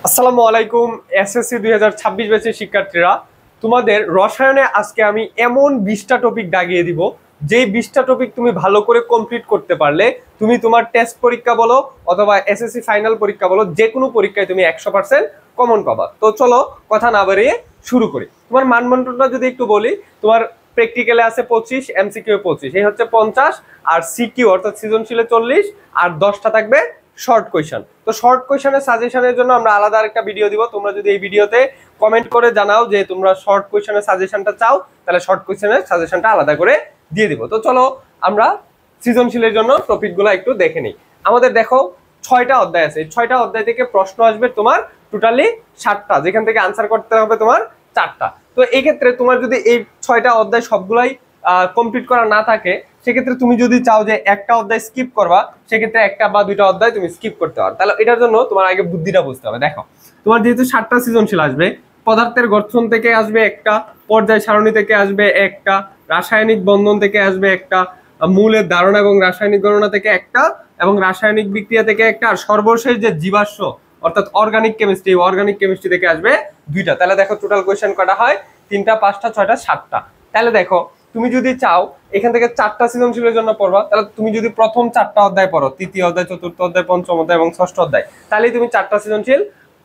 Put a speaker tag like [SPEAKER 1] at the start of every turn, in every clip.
[SPEAKER 1] আসসালামু আলাইকুম। এসএসসি 2026 ব্যাচের শিক্ষার্থীরা, তোমাদের রসায়নে আজকে আমি এমন 20টা টপিক দাগিয়ে দিব, যেই 20টা টপিক তুমি ভালো করে কমপ্লিট করতে পারলে তুমি তোমার টেস্ট পরীক্ষা বলো অথবা এসএসসি ফাইনাল পরীক্ষা বলো, যে কোনো পরীক্ষায় তুমি 100% কমন পাবা। তো চলো কথা না বাড়িয়ে শুরু করি। তোমার মানদণ্ডটা যদি একটু বলি, তোমার প্র্যাকটিক্যালে আছে 25, এমসিকিউ 25, এই হচ্ছে 50, আর সিকিউ অর্থাৎ সৃজনশীলে 40, আর 10টা থাকবে শর্ট কোয়েশ্চেন। তো শর্ট কোয়েশ্চেনের সাজেশনের জন্য আমরা আলাদা আরেকটা ভিডিও দিব। তোমরা যদি এই ভিডিওতে কমেন্ট করে জানাও যে তোমরা শর্ট কোয়েশ্চেনের সাজেশনটা চাও, তাহলে শর্ট কোয়েশ্চেনের সাজেশনটা আলাদা করে দিয়ে দিব। তো চলো আমরা সৃজনশীলের জন্য টপিকগুলো একটু দেখে নিই। আমাদের দেখো 6টা অধ্যায় আছে, 6টা অধ্যায় থেকে প্রশ্ন আসবে তোমার টোটালি 7টা, যেখান থেকে আনসার করতে হবে তোমার 4টা। তো এই ক্ষেত্রে তোমার যদি এই 6টা অধ্যায় সবগুলাই কমপ্লিট করা না থাকে, সেক্ষেত্রে তুমি যদি চাও যে একটা অধ্যায় স্কিপ করবা, সেক্ষেত্রে একটা বা দুইটা অধ্যায় তুমি স্কিপ করতে পারো। তাহলে এটার জন্য তোমার আগে বুদ্ধিটা বুঝতে হবে। দেখো, তোমার যেহেতু 7টা সৃজনশীল আসবে, পদার্থের গঠন থেকে আসবে একটা, পর্যায় সারণী থেকে আসবে একটা, রাসায়নিক বন্ধন থেকে আসবে একটা, মূলের ধারণা এবং রাসায়নিক গণনা থেকে একটা, এবং রাসায়নিক বিক্রিয়া থেকে একটা, আর সর্বশেষ যে জীবাশ্ম অর্থাৎ অর্গানিক কেমিস্ট্রি, অর্গানিক কেমিস্ট্রি থেকে আসবে 2টা। তাহলে দেখো টোটাল কোয়েশ্চেন কটা হয়, 3টা, 5টা, 6টা, 7টা। তাহলে দেখো, তুমি যদি চাও এখান থেকে 4টা সৃজনশীলের জন্য পড়বা, তাহলে তুমি যদি প্রথম 4টা অধ্যায় পড়ো, তৃতীয় অধ্যায়, চতুর্থ অধ্যায়, পঞ্চম অধ্যায় এবং ষষ্ঠ অধ্যায়, তাহলেই তুমি 4টা সৃজনশীল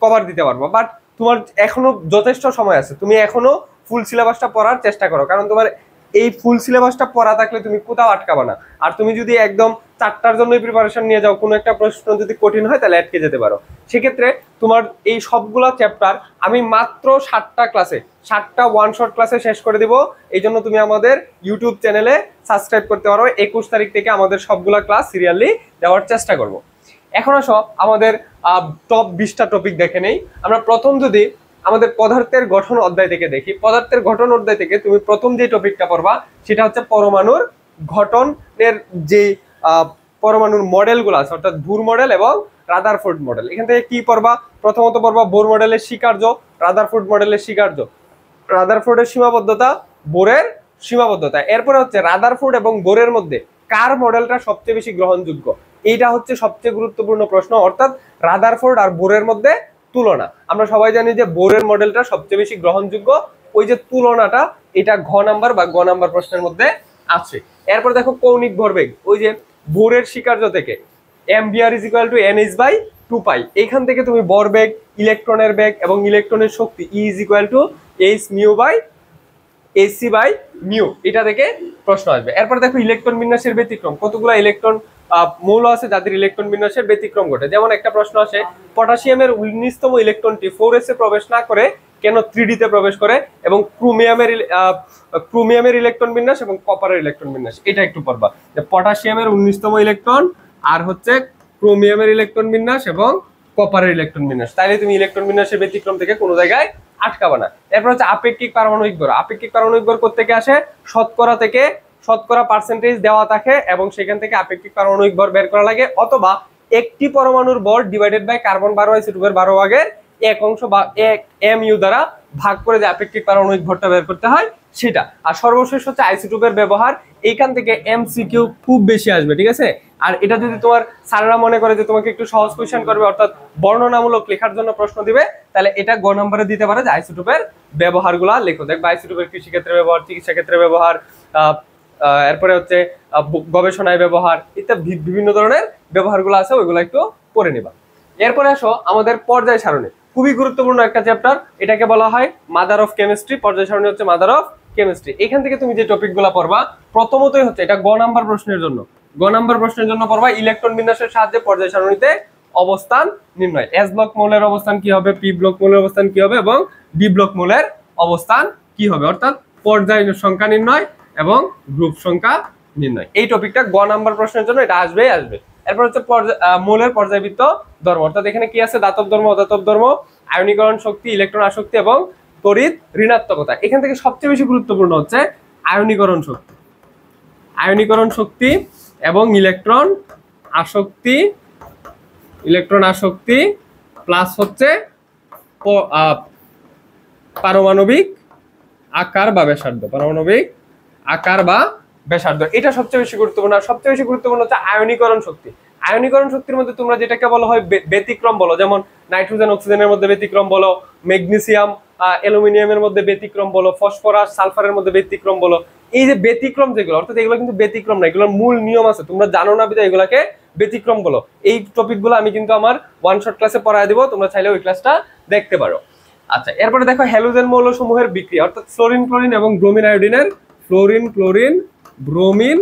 [SPEAKER 1] কভার দিতে পারবো। বাট তোমার এখনো যথেষ্ট সময় আছে, তুমি এখনো ফুল সিলেবাসটা পড়ার চেষ্টা করো, কারণ তোমার এই ফুল সিলেবাসটা পড়া থাকলে তুমি কোথাও আটকাবা না। আর তুমি যদি একদম 4টার জন্যই প্রিপারেশন নিয়ে যাও, কোনো একটা প্রশ্ন যদি কঠিন হয় তাহলে আটকে যেতে পারো। সেক্ষেত্রে তোমার এই সবগুলা চ্যাপ্টার আমি মাত্র 7টা ক্লাসে, 7টা ওয়ান শট ক্লাসে শেষ করে দিব। এই জন্য তুমি আমাদের ইউটিউব চ্যানেলে সাবস্ক্রাইব করতে পারো। 21 তারিখ থেকে আমাদের সবগুলা ক্লাস সিরিয়ালি দেওয়ার চেষ্টা করব। এখন আসো আমাদের টপ 20টা টপিক দেখে নেই। আমরা প্রথম যদি আমাদের পদার্থের গঠন অধ্যায় থেকে দেখি, পদার্থের গঠন অধ্যায় থেকে তুমি প্রথম যে টপিকটা পড়বা সেটা হচ্ছে পরমাণুর গঠনের যে পরমাণুর মডেলগুলো আছে, অর্থাৎ বুর মডেল এবং রাদারফোর্ড মডেল। এখান থেকে কি পড়বা, প্রথমত পড়বা বোর মডেলের স্বীকার্য, রাদারফোর্ড মডেলের স্বীকার্য, রাদারফোর্ডের সীমাবদ্ধতা, বোরের সীমাবদ্ধতা। এরপরে হচ্ছে রাদারফোর্ড এবং বোরের মধ্যে কার মডেলটা সবচেয়ে বেশি গ্রহণযোগ্য, এইটা হচ্ছে সবচেয়ে গুরুত্বপূর্ণ প্রশ্ন। অর্থাৎ রাদারফোর্ড আর বোরের মধ্যে তুলনা। আমরা সবাই জানি যে বোরের মডেলটা সবচেয়ে বেশি গ্রহণযোগ্য, ওই যে তুলনাটা, এটা ঘ নাম্বার বা গ নাম্বার প্রশ্নের মধ্যে আছে। এরপর দেখো কৌণিক ভরবেগ, ওই যে বোরের স্বীকার্য থেকে mvr = nh/2 পাই, এইখান থেকে তুমি ভরবেগ, ইলেকট্রনের বেগ এবং ইলেকট্রনের শক্তি E = hc/μ, এটা থেকে প্রশ্ন আসবে। এরপর দেখো ইলেকট্রন বিন্যাসের ব্যতিক্রম, কতগুলো ইলেকট্রন মৌল আছে যাদের ইলেকট্রন বিন্যাসের ব্যতিক্রম ঘটে। যেমন একটা প্রশ্ন আসে, পটাশিয়ামের 19তম ইলেকট্রনটি 4s এ প্রবেশ না করে কেন 3d তে প্রবেশ করে, এবং ক্রোমিয়ামের ইলেকট্রন বিন্যাস এবং কপারের ইলেকট্রন বিন্যাস, এটা একটু পড়বা। যে পটাশিয়ামের 19তম ইলেকট্রন আর হচ্ছে ক্রোমিয়ামের ইলেকট্রন বিন্যাস এবং কপারের ইলেকট্রন বিন্যাস, তাইলে তুমি ইলেকট্রন বিন্যাসের ব্যতিক্রম থেকে কোনো জায়গায় আটকাবে না। এরপর হচ্ছে আপেক্ষিক পারমাণবিক ভর। আপেক্ষিক পারমাণবিক ভর কোত্থেকে আসে, শতকরা থেকে, শতকরা পার্সেন্টেজ দেওয়া থাকে এবং সেখান থেকে আপেক্ষিক পারমাণবিক ভর বের করা লাগে, অথবা একটি পরমাণুর ভর ডিভাইডেড বাই কার্বন 12 আইসোটোপের 12 ভাগের 1 অংশ বা 1 mu দ্বারা ভাগ করে যে আপেক্ষিক পারমাণবিক ভরটা বের করতে হয় সেটা। আর সর্বশেষ হচ্ছে আইসোটোপের ব্যবহার। এইখান থেকে এমসিকিউ খুব বেশি আসবে, ঠিক আছে। আর এটা যদি তোমার স্যাররা মনে করে যে তোমাকে একটু সহজ কোয়েশ্চেন করবে, অর্থাৎ বর্ণনামূলক লেখার জন্য প্রশ্ন দিবে, তাহলে এটা গ নম্বরে দিতে পারে যে আইসোটোপের ব্যবহারগুলো লেখো। দেখবা আইসোটোপের কৃষিক্ষেত্রে ব্যবহার, চিকিৎসা ক্ষেত্রে ব্যবহার, এরপরে হচ্ছে গবেষণায় ব্যবহার, ইত্যাদি বিভিন্ন ধরনের ব্যবহারগুলো আছে, ওইগুলো একটু পড়ে নিবা। এরপরে আসো আমাদের পর্যায় সারণী, খুবই গুরুত্বপূর্ণ একটা চ্যাপ্টার, এটাকে বলা হয় মাদার অফ কেমিস্ট্রি। পর্যায় সারণী হচ্ছে মাদার অফ কেমিস্ট্রি। এখান থেকে তুমি যে টপিকগুলো পড়বা, প্রথমতই হচ্ছে এটা গ নাম্বার প্রশ্নের জন্য, গ নাম্বার প্রশ্নের জন্য পড়বা ইলেকট্রন বিন্যাসের সাহায্যে পর্যায় সারণীতে অবস্থান নির্ণয়। এস ব্লক মৌলের অবস্থান কি হবে, পি ব্লক মৌলের অবস্থান কি হবে এবং ডি ব্লক মৌলের অবস্থান কি হবে, অর্থাৎ পর্যায় সংখ্যা নির্ণয় এবং গ্রুপ সংখ্যা নির্ণয়। এই টপিকটা গ নাম্বার প্রশ্নের জন্য এটা আসবেই আসবে। এরপর হচ্ছে মৌলের পর্যায়বৃত্ত ধর্ম, অর্থাৎ এখানে কি আছে, দাতব ধর্ম, অদাতব ধর্ম, আয়নীকরণ শক্তি, ইলেকট্রন আসক্তি এবং তড়িৎ ঋণাত্মকতা। এখান থেকে সবচেয়ে বেশি গুরুত্বপূর্ণ হচ্ছে আয়নীকরণ শক্তি, আয়নীকরণ শক্তি এবং ইলেকট্রন আসক্তি, ইলেকট্রন আসক্তি প্লাস হচ্ছে পারমাণবিক আকার বা ব্যাসার্ধ, পারমাণবিক আকার বা ব্যাসার্ধ, এটা সবচেয়ে বেশি গুরুত্বপূর্ণ। আর সবচেয়ে বেশি গুরুত্বপূর্ণ হচ্ছে আয়নীকরণ শক্তি। আয়নীকরণ শক্তির মধ্যে তোমরা যেটাকে বলা হয় ব্যতিক্রম বলো, যেমন নাইট্রোজেন অক্সিজেনের মধ্যে ব্যতিক্রম বলো, ম্যাগনেসিয়াম অ্যালুমিনিয়ামের মধ্যে ব্যতিক্রম বলো, ফসফরাস সালফারের মধ্যে ব্যতিক্রম বলো, এই যে ব্যতিক্রম যেগুলো, অর্থাৎ এগুলো কিন্তু ব্যতিক্রম না, এগুলোর মূল নিয়ম আছে, তোমরা জানো না বিধায় এগুলাকে ব্যতিক্রম বলো। এই টপিকগুলো আমি কিন্তু আমার ওয়ান শট ক্লাসে পড়ায় দিব, তোমরা চাইলে ওই ক্লাসটা দেখতে পারো। আচ্ছা, এরপরে দেখো হ্যালোজেন মৌলসমূহের বিক্রিয়া, অর্থাৎ ফ্লোরিন ক্লোরিন এবং ব্রোমিন আয়োডিনের, ফ্লোরিন ক্লোরিন ব্রোমিন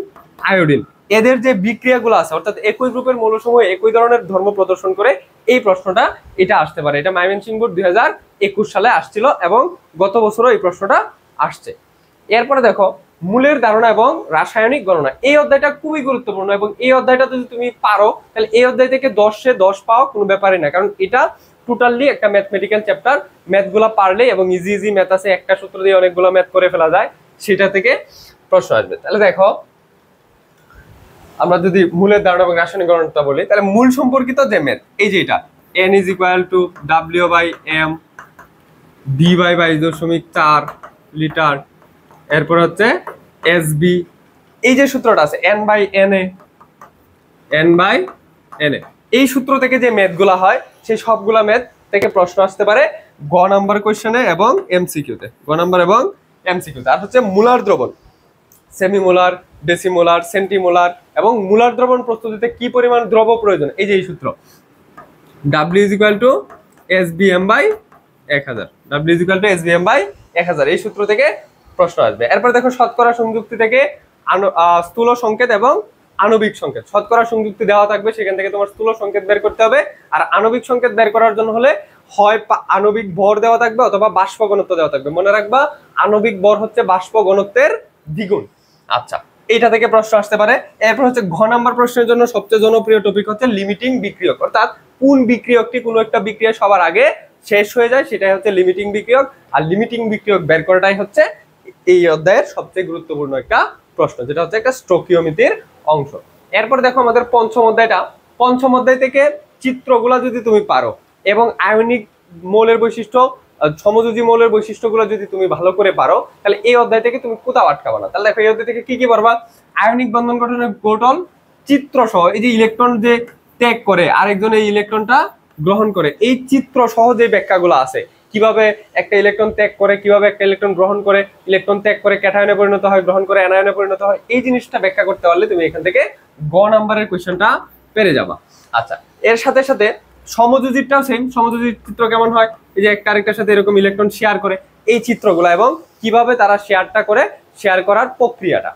[SPEAKER 1] আয়োডিন, এদের যে বিক্রিয়াগুলো আছে, অর্থাৎ একই গ্রুপের মৌলসমূহ একই ধরনের ধর্ম প্রদর্শন করে, এই প্রশ্নটা এটা আসতে পারে। এটা ময়মনসিংহ বোর্ড 2021 সালে আসছিল এবং গত বছরও এই প্রশ্নটা আসছে। এরপরে দেখো মূলের ধারণা এবং রাসায়নিক গণনা, এই অধ্যায়টা খুবই গুরুত্বপূর্ণ এবং এই অধ্যায়টা যদি তুমি পারো তাহলে এই অধ্যায় থেকে 10-এ 10 পাও কোনো ব্যাপারই না, কারণ এটা টোটালি একটা ম্যাথমেটিক্যাল চ্যাপ্টার। ম্যাথগুলো পারলে এবং ইজি ইজি ম্যাথ আছে, একটা সূত্র দিয়ে অনেকগুলো ম্যাথ করে ফেলা যায়, সেটা থেকে প্রশ্ন আসবে। তাহলে দেখো আমরা যদি মূলের ধারণা এবং রাসায়নিক গণনাটা বলি, তাহলে মূল সম্পর্কিত যে ম্যাথ, এই যে এটা n = W/m d/2.4 লিটার, এরপর হচ্ছে SB, এই যে সূত্রটা আছে n/na, এই সূত্র থেকে যে ম্যাথগুলা হয় সেই সবগুলা ম্যাথ থেকে প্রশ্ন আসতে পারে গ নাম্বার কোশ্চেনে এবং এমসিকিউতে, গ নাম্বার এবং এমসিকিউতে। আর হচ্ছে মোলার দ্রবণ, সেমিমোলার, ডেসিমোলার, সেন্টিমোলার এবং মোলার দ্রবণ প্রস্তুতিতে কি পরিমাণ দ্রব প্রয়োজন, এই যে এই সূত্র W = SBM/1000, W = SBM/1000, এই সূত্র থেকে প্রশ্ন আসবে। এরপর দেখো শতকরা সংযুক্তি থেকে স্থূল সংকেত এবং আণবিক সংকেত, শতকরা সংযুক্তি দেওয়া থাকবে, সেখান থেকে তোমার স্থূল সংকেত বের করতে হবে। আর আণবিক সংকেত বের করার জন্য হলে হয় আণবিক ভর দেওয়া থাকবে অথবা বাষ্প ঘনত্ব দেওয়া থাকবে। মনে রাখবা আণবিক ভর হচ্ছে বাষ্প ঘনত্বের দ্বিগুণ। আচ্ছা, এইটা থেকে প্রশ্ন আসতে পারে। এরপর হচ্ছে ঘ নাম্বার প্রশ্নের জন্য সবচেয়ে জনপ্রিয় টপিক হচ্ছে লিমিটিং বিক্রিয়ক, অর্থাৎ কোন বিক্রিয়কটি কোনো একটা বিক্রিয়া সবার আগে শেষ হয়ে যায় সেটাই হচ্ছে লিমিটিং বিক্রিয়ক। আর লিমিটিং বিক্রিয়ক বের করাটাই হচ্ছে এই অধ্যায়ের সবচেয়ে গুরুত্বপূর্ণ একটা প্রশ্ন, যেটা হচ্ছে একটা স্টোকিওমিতির অংশ। এরপর দেখো আমাদের পঞ্চম অধ্যায়টা, পঞ্চম অধ্যায় থেকে চিত্রগুলা যদি তুমি পারো এবং আয়নিক মৌলের বৈশিষ্ট্য, সমযোজী মৌলের বৈশিষ্ট্যগুলো যদি তুমি ভালো করে পারো, তাহলে এই অধ্যায় থেকে তুমি কোথাও আটকাবে না। তাহলে দেখো এই অধ্যায় থেকে কি কি পারবা, আয়নিক বন্ধন গঠনের গঠন চিত্র সহ, এই যে ইলেকট্রন যে ত্যাগ করে আরেকজন এই ইলেকট্রনটা গ্রহণ করে, এই চিত্র সহ যে ব্যাখ্যাগুলো আছে, কিভাবে একটা ইলেকট্রন ত্যাগ করে, কিভাবে একটা ইলেকট্রন গ্রহণ করে, ইলেকট্রন ত্যাগ করে ক্যাটায়নে পরিণত হয়, গ্রহণ করে অ্যানায়নে পরিণত হয়, এই জিনিসটা ব্যাখ্যা করতে পারলে তুমি এখান থেকে গ নাম্বারের কোশ্চেনটা পেরে যাবা। আচ্ছা, এর সাথে সাথে সমযোজীটাও সেম, সমযোজীর চিত্র কেমন হয়, এই যে একটা আরেকটার সাথে এরকম ইলেকট্রন শেয়ার করে, এই চিত্রগুলো এবং কিভাবে তারা শেয়ারটা করে, শেয়ার করার প্রক্রিয়াটা।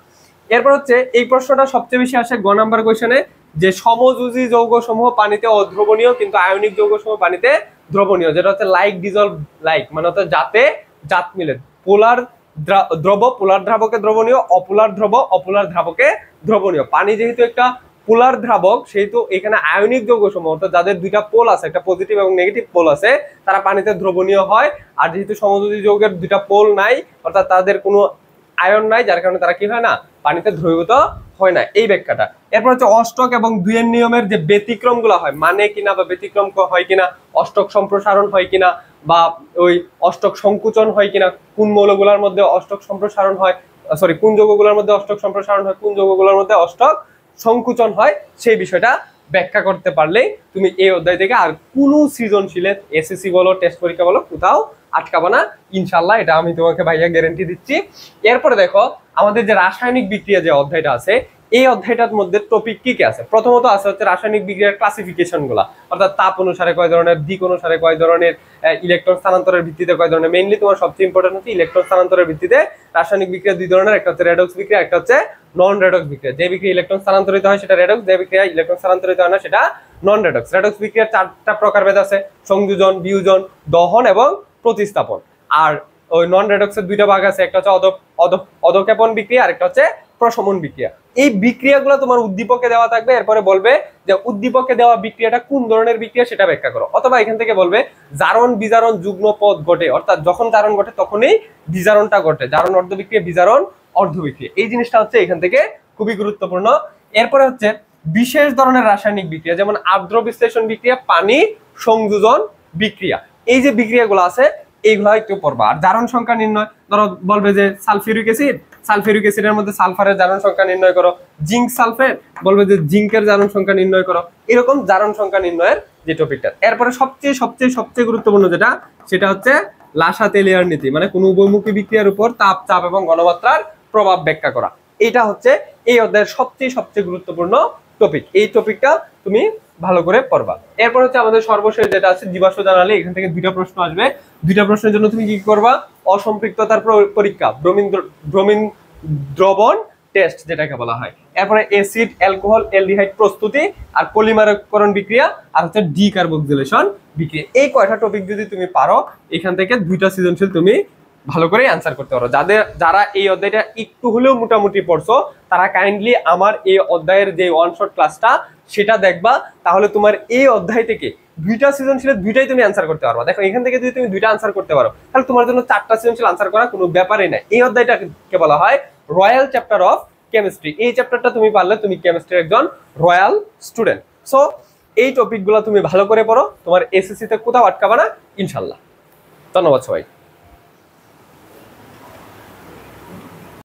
[SPEAKER 1] এরপর হচ্ছে এই প্রশ্নটা সবচেয়ে বেশি আসে গ নাম্বার কোশ্চেনে, যে সমযোজী যৌগসমূহ পানিতে অদ্রবণীয় কিন্তু আয়নিক যৌগসমূহ পানিতে দ্রবণীয়, যেটা হচ্ছে লাইক ডিজলভ লাইক, মানে হচ্ছে যাতে জাত মিলে, পোলার দ্রব পোলার দ্রাবকে দ্রবণীয়, অপোলার দ্রব অপোলার দ্রাবকে দ্রবণীয়। পানি যেহেতু একটা পোলার দ্রাবক, সেহেতু এখানে আয়নিক যৌগসমূহ অর্থাৎ যাদের দুইটা পোল আছে, একটা পজিটিভ এবং নেগেটিভ পোল আছে, তারা পানিতে দ্রবণীয় হয়। আর যেহেতু সমযোজী যৌগের দুইটা পোল নাই, অর্থাৎ তাদের কোনো আয়ন নাই, যার কারণে তারা কি হয় না, পানিতে দ্রবীভূত হয় না, এই ব্যাখ্যাটা। এরপর হচ্ছে অষ্টক এবং দুইয়ের নিয়মের যে ব্যতিক্রম গুলো হয়, মানে কিনা বা ব্যতিক্রম হয় কিনা, অষ্টক সম্প্রসারণ হয় কিনা বা ওই অষ্টক সংকুচন হয় কিনা, কোন মৌলগুলোর মধ্যে অষ্টক সম্প্রসারণ হয়, সরি কোন যৌগগুলোর মধ্যে অষ্টক সম্প্রসারণ হয়, কোন যৌগগুলোর মধ্যে অষ্টক সংকুচন হয়, সেই বিষয়টা ব্যাখ্যা করতে পারলেই তুমি এই অধ্যায় থেকে আর কোনো সৃজনশীলের এসএসসি বলো টেস্ট পরীক্ষা বলো কোথাও আটকাবা না ইনশাল্লাহ, এটা আমি তোমাকে ভাইয়া গ্যারান্টি দিচ্ছি। এরপরে দেখো আমাদের যে রাসায়নিক বিক্রিয়া যে অধ্যায়টা আছে, এই অধ্যায়টার মধ্যে টপিক কি কি আছে, প্রথমত আছে হচ্ছে রাসায়নিক বিক্রিয়ার ক্লাসিফিকেশন গুলা, অর্থাৎ তাপ অনুসারে কয় ধরনের, দিক অনুসারে কয় ধরনের, ইলেকট্রন স্থানান্তরের ভিত্তিতে কয় ধরনের। মেইনলি তোমার সবচেয়ে ইম্পর্টেন্ট হচ্ছে ইলেকট্রন স্থানান্তরের ভিত্তিতে রাসায়নিক বিক্রিয়া দুই ধরনের, একটা হচ্ছে রেডক্স বিক্রিয়া, একটা হচ্ছে নন রেডক্স বিক্রিয়া। যে বিক্রিয়া ইলেকট্রন স্থানান্তরিত হয় সেটা রেডক্স, যে বিক্রিয়া ইলেকট্রন স্থানান্তরিত হয় না সেটা নন রেডক্স। রেডক্স বিক্রিয়ার 4টা প্রকারভেদ আছে, সংযোজন, বিয়োজন, দহন এবং প্রতিস্থাপন। আর ওই নন রেডক্সের 2টা ভাগ আছে, একটা হচ্ছে অধক্ষেপণ বিক্রিয়া আর একটা হচ্ছে প্রশমন বিক্রিয়া। এই বিক্রিয়াগুলো তোমার উদ্দীপকে দেওয়া থাকবে, এরপরে বলবে যে উদ্দীপকে দেওয়া বিক্রিয়াটা কোন ধরনের বিক্রিয়া সেটা ব্যাখ্যা করো, অথবা এখান থেকে বলবে জারণ বিজারণ যুগ্ম পদ ঘটে, অর্থাৎ যখন জারণ ঘটে তখনই বিজারণটা ঘটে, জারণ অর্ধ বিক্রিয়া, বিজারণ অর্ধ বিক্রিয়া, এই জিনিসটা হচ্ছে এখান থেকে খুবই গুরুত্বপূর্ণ। এরপরে হচ্ছে বিশেষ ধরনের রাসায়নিক বিক্রিয়া, যেমন আর্দ্র বিশ্লেষণ বিক্রিয়া, পানি সংযোজন বিক্রিয়া, এই যে বিক্রিয়াগুলো আছে এইগুলো একটু পড়বা। আর জারণ সংখ্যা নির্ণয়, ধরো বলবে যে সালফিউরিক অ্যাসিডের মধ্যে সালফারের জারণ সংখ্যা নির্ণয় করো, জিঙ্ক সালফেট বলবে যে জিঙ্কের জারণ সংখ্যা নির্ণয় করো, এরকম জারণ সংখ্যা নির্ণয়ের যে টপিকটা। এরপরে সবচেয়ে সবচেয়ে সবচেয়ে গুরুত্বপূর্ণ যেটা, সেটা হচ্ছে লাসা-তেলিয়ার নীতি, মানে কোনো উভয়মুখী বিক্রিয়ার উপর তাপ, চাপ এবং ঘনমাত্রার প্রভাব ব্যাখ্যা করা। এটা হচ্ছে এই অধ্যায়ের সবচেয়ে সবচেয়ে গুরুত্বপূর্ণ টপিক। এই টপিকটা তুমি ভালো করে পড়বা। এরপর হচ্ছে আমাদের সর্বশেষ যেটা আছে জীবাশ্ম জানালে, এখান থেকে দুইটা প্রশ্ন আসবে। দুইটা প্রশ্নের জন্য তুমি কি করবা, অসম্পৃক্ততার পরীক্ষা, ব্রোমিন দ্রবণ টেস্ট যেটাকে বলা হয়। এরপরে অ্যাসিড, অ্যালকোহল, অ্যালডিহাইড প্রস্তুতি, আর পলিমারকরণ বিক্রিয়া, আর হচ্ছে ডিকার্বক্সিলেশন বিক্রিয়া। এই কয়টা টপিক যদি তুমি পারো, এখান থেকে দুইটা সৃজনশীল তুমি ভালো করে অ্যান্সার করতে পারো। যারা এই অধ্যায়টা একটু হলেও মোটামুটি পড়ছো, তারা কাইন্ডলি আমার এই অধ্যায়ের যে ওয়ান শট ক্লাসটা সেটা দেখবা, তাহলে তোমার এই অধ্যায় থেকে দুইটা সৃজনশীলের দুইটাই তুমি অ্যান্সার করতে পারবা। দেখো এখান থেকে যদি তুমি দুইটা অ্যান্সার করতে পারো, তাহলে তোমার জন্য 4টা সৃজনশীল অ্যান্সার করা কোনো ব্যাপারই নাই। এই অধ্যায়টাকে বলা হয় রয়্যাল চ্যাপ্টার অফ কেমিস্ট্রি। এই চ্যাপ্টারটা তুমি পারলে তুমি কেমিস্ট্রির একজন রয়্যাল স্টুডেন্ট। সো এই টপিকগুলো তুমি ভালো করে পড়ো, তোমার এসএসসি তে কোথাও আটকাবে না ইনশাল্লাহ। ধন্যবাদ সবাই।